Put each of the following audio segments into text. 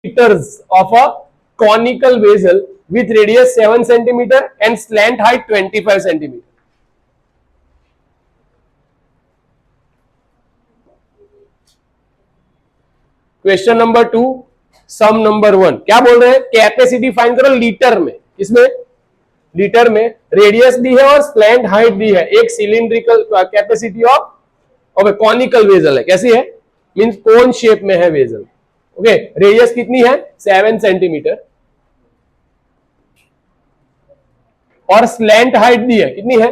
meters of a conical vessel with radius 7 centimeter and slant height 25 centimeter. Question number 2 some number 1 क्या बोल रहे हैं, capacity find करो litre में, किसमें, लीटर में, रेडियस दी है और स्लैंट हाइट दी है, एक cylindrical capacity of conical vessel है, कैसी है, मींस कोन शेप में है वेजल, ओके, रेडियस कितनी है 7 सेंटीमीटर और स्लैंट हाइट दी है, कितनी है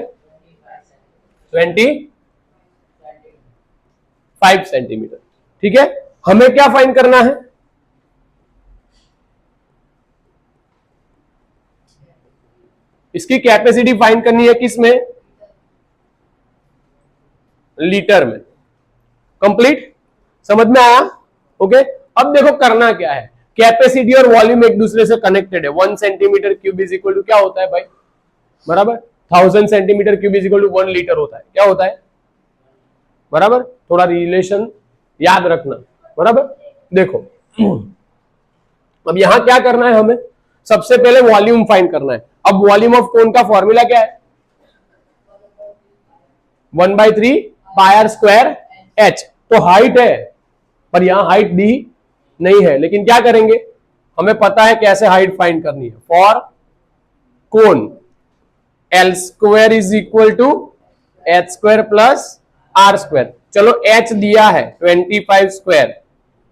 25 सेंटीमीटर, ठीक है। हमें क्या फाइंड करना है, इसकी कैपेसिटी फाइंड करनी है, किसमें, लीटर में, कंप्लीट, समझ में आया, ओके। अब देखो करना क्या है, कैपेसिटी और वॉल्यूम एक दूसरे से कनेक्टेड है, 1 centimetre cube is equal to क्या होता है भाई, बराबर 1000 centimetre cube is equal to 1 litre होता है, क्या होता है, बराबर, थोड़ा रिलेशन याद रखना, बराबर। देखो अब यहां क्या करना है हमें, सबसे पहले वॉल्यूम फाइंड करना है। अब वॉल्यूम ऑफ कोन का फॉर्मूला क्या है, 1/3 पाई आर स्क्वायर एच, तो हाइट है पर यहां हाइट दी नहीं है, लेकिन क्या करेंगे, हमें पता है कैसे हाइट फाइंड करनी है, for cone L square is equal to H square plus R square, चलो एच दिया है 25 स्क्वायर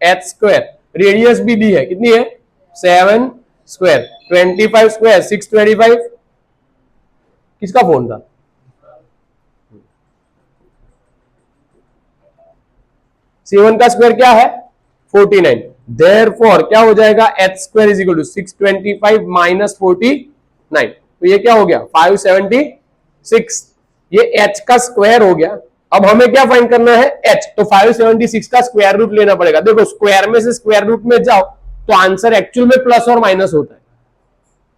एच स्क्वायर, रेडियस भी दी है, कितनी है 7 स्क्वायर, 25 स्क्वायर 625, किसका फोन था, C1 का स्क्वायर क्या है 49, देयरफॉर क्या हो जाएगा H square is equal to 625 minus 49, तो ये क्या हो गया 576, ये एच का स्क्वायर हो गया। अब हमें क्या फाइंड करना है एच, तो 576 का स्क्वायर रूट लेना पड़ेगा। देखो स्क्वायर में से स्क्वायर रूट में जाओ तो आंसर एक्चुअल में प्लस और माइनस होता है,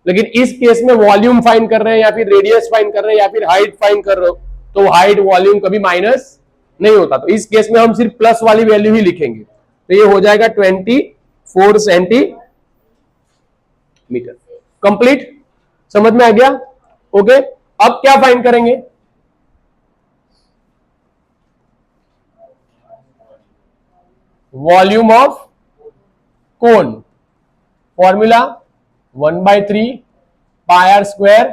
लेकिन इस केस में वॉल्यूम फाइंड कर रहे हैं या फिर रेडियस फाइंड कर रहे हैं या फिर हाइट फाइंड कर रहे हो, तो हाइट वॉल्यूम कभी माइनस नहीं होता, तो इस केस में हम सिर्फ प्लस वाली वैल्यू ही लिखेंगे, तो ये हो जाएगा 24 सेंटीमीटर, कंप्लीट, समझ में आ गया, ओके। अब क्या फाइंड करेंगे, volume of cone, formula 1/3 pi are square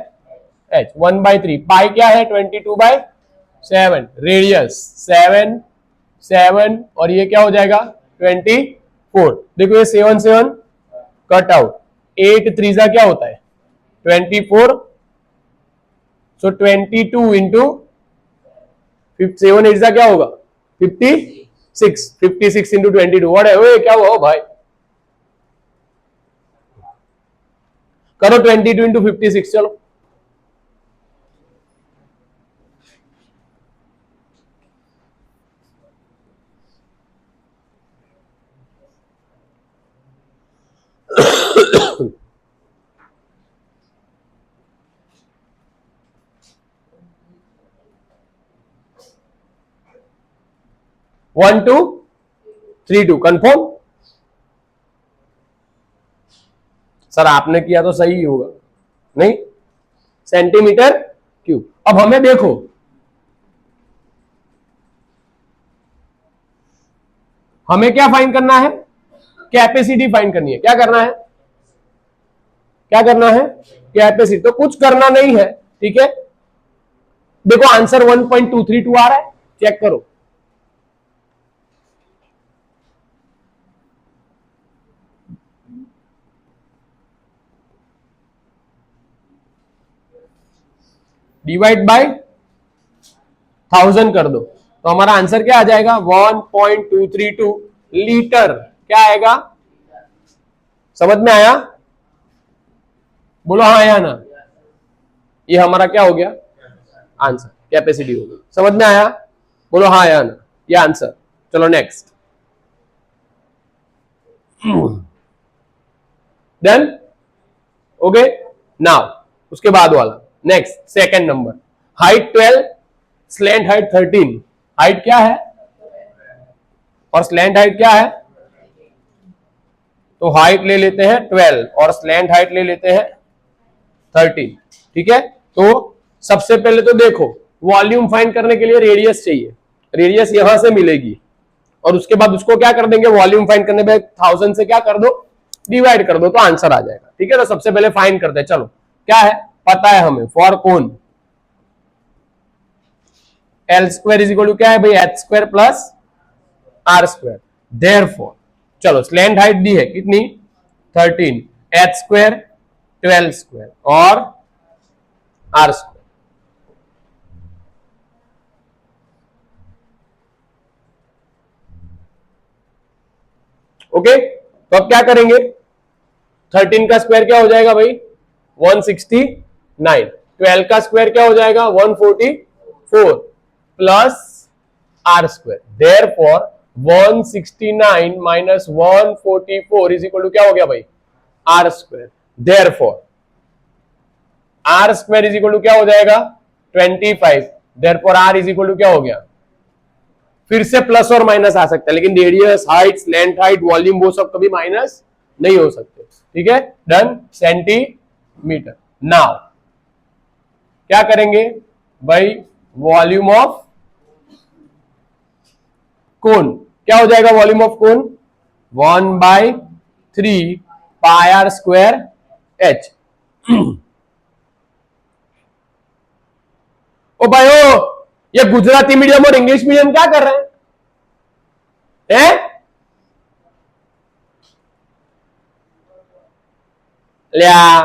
H, 1/3 pi क्या है 22/7, रेडियस 7 और ये क्या हो जाएगा 24, देखो ये 7 कट आउट, 8 3 क्या होता है 24, सो 22 इंटू 7 8 क्या होगा 56 इंटू 22, व्हाट है, ओए क्या हुआ भाई, करो 22 इंटू 56, चलो वन टू 3 2 कंफर्म, सर आपने किया तो सही होगा, नहीं, सेंटीमीटर क्यूब। अब हमें देखो हमें क्या फाइंड करना है, कैपेसिटी फाइंड करनी है, क्या करना है, क्या करना है कैपेसिटी, तो कुछ करना नहीं है, ठीक है। देखो आंसर 1.232 आ रहा है, चेक करो, डिवाइड बाय 1000 कर दो, तो हमारा आंसर क्या आ जाएगा 1.232 लीटर, क्या आएगा, समझ में आया, बोलो हाँ आया ना, ये हमारा क्या हो गया आंसर, कैपेसिटी हो गई, समझ में आया, बोलो हाँ आया ना, ये आंसर। चलो नेक्स्ट, डन, ओके, नाउ उसके बाद वाला next second number, height 12 slant height 13, height क्या है और स्लैंट हाइट क्या है, तो हाइट ले लेते हैं 12 और स्लैंट हाइट ले लेते हैं 13। ठीक है, तो सबसे पहले तो देखो वॉल्यूम फाइंड करने के लिए रेडियस चाहिए, रेडियस यहां से मिलेगी और उसके बाद उसको क्या कर देंगे, वॉल्यूम फाइंड करने में 1000 से क्या कर दो, डिवाइड कर दो, तो आंसर आ जाएगा। ठीक है, तो सबसे पहले फाइंड करते हैं। चलो क्या है, पता है हमें, for cone L square is equal to क्या है भाई, H square plus R square. Therefore चलो स्लैंट हाइट दी है कितनी, 13, एच स्क्वायर 12 स्क्वायर और आर स्क्वायर। ओके, तो अब क्या करेंगे, 13 का स्क्वायर क्या हो जाएगा भाई 169, 12 का स्क्वायर क्या हो जाएगा 144 plus R square. Therefore 169 minus 144 is equal to क्या हो गया भाई, R square. Therefore R square is equal to क्या हो जाएगा 25। Therefore R is equal to क्या हो गया, फिर से प्लस और माइनस आ सकता है, लेकिन radius, height, slant height, volume वो सब कभी माइनस नहीं हो सकते। ठीक है, डन, सेंटीमीटर। नाउ क्या करेंगे भाई, वॉल्यूम ऑफ कोन क्या हो जाएगा, volume of cone 1/3 pi are square h. ओ भाई ओ, ये गुजराती मीडियम और इंग्लिश मीडियम क्या कर रहे हैं? ल्या,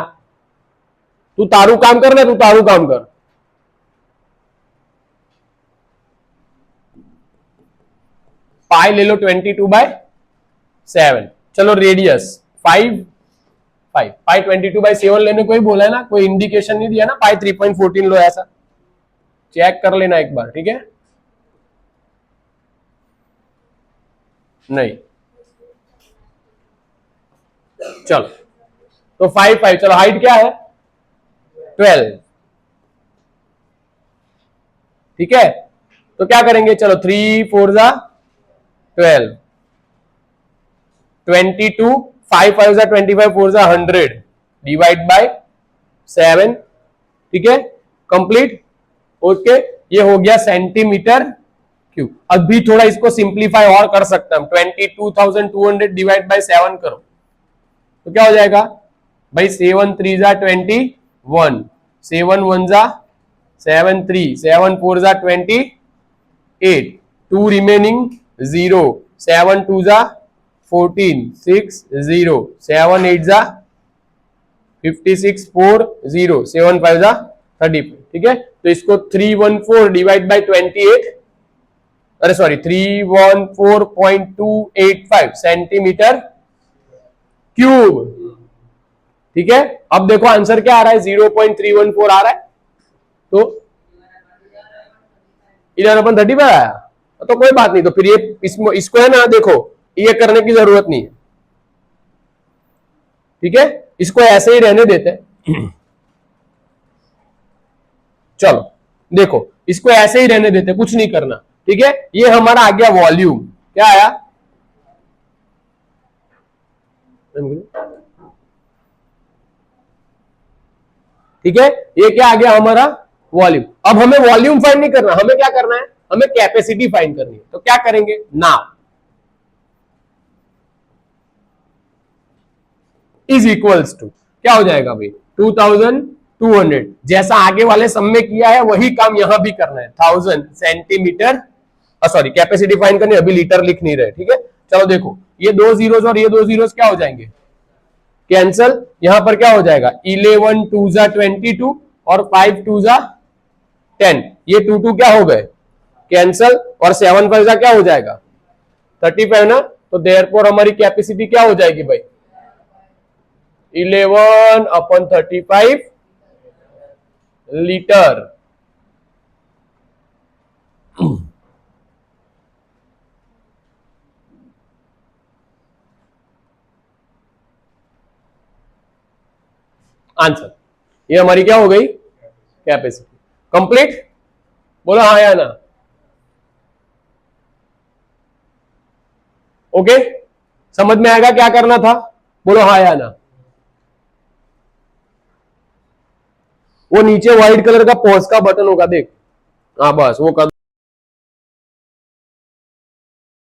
तू तारू काम कर ना, तू तारू काम कर। पाई ले लो 22/7। चलो रेडियस 5 पाई 22/7 लेने को ही बोला है ना, कोई इंडिकेशन नहीं दिया ना पाई 3.14 लो, ऐसा चेक कर लेना एक बार। ठीक है, नहीं, चलो तो 5 चलो हाइट क्या है 12। ठीक है, तो क्या करेंगे, चलो 3 4 जा 12, 22, 5 5 जा 25, 4 जा 100 डिवाइड बाय 7। ठीक है, कंप्लीट। ओके, ये हो गया सेंटीमीटर क्यूब। अभी थोड़ा इसको सिंप्लीफाई और कर सकते हैं हम, 22,200 डिवाइड बाय 7 करो तो क्या हो जाएगा भाई, 7 3 जा 21, 7 1 जा 7 3, 7 4 जा 28, 2 रिमेनिंग 0, 7 2 जा 14, 6 0, 7 8 जा 56, 4 0, 7 5 जा 35। ठीक है, तो इसको 314 डिवाइड बाय 28, अरे सॉरी 314.285 सेंटीमीटर क्यूब। ठीक है, अब देखो आंसर क्या आ रहा है, 0.314 आ रहा है, तो 11/35 आया, तो कोई बात नहीं, तो फिर ये इसको है ना, देखो ये करने की जरूरत नहीं है। ठीक है, इसको ऐसे ही रहने देते हैं। चलो देखो, इसको ऐसे ही रहने देते, कुछ नहीं करना। ठीक है, ये हमारा आ गया वॉल्यूम, क्या आया, ठीक है, ये क्या आ गया हमारा वॉल्यूम। अब हमें वॉल्यूम फाइंड नहीं करना, हमें क्या करना है, हमें कैपेसिटी फाइंड करनी है। तो क्या करेंगे ना, इज इक्वल्स टू क्या हो जाएगा भाई 2200, जैसा आगे वाले सम में किया है वही काम यहां भी करना है, 1000 सेंटीमीटर, सॉरी कैपेसिटी फाइंड करनी, अभी लीटर लिख नहीं रहे। ठीक है, चलो देखो, ये 2 जीरोस और ये 2 जीरोस क्या हो जाएंगे, कैंसल। यहां पर क्या हो जाएगा, 11 2 जा 22 और 5 2 जा 10, ये 2 2 क्या हो गए कैंसल, और 7 5 जा क्या हो जाएगा 35 ना, तो देयरफॉर हमारी कैपेसिटी क्या हो जाएगी भाई 11/35 लीटर। आंसर, ये हमारी क्या हो गई कैपेसिटी। कंप्लीट, बोलो हाँ या ना। ओके, समझ में आएगा क्या करना था। बोलो हाँ या ना। वो नीचे व्हाइट कलर का पॉज का बटन होगा देख, हाँ बस वो कर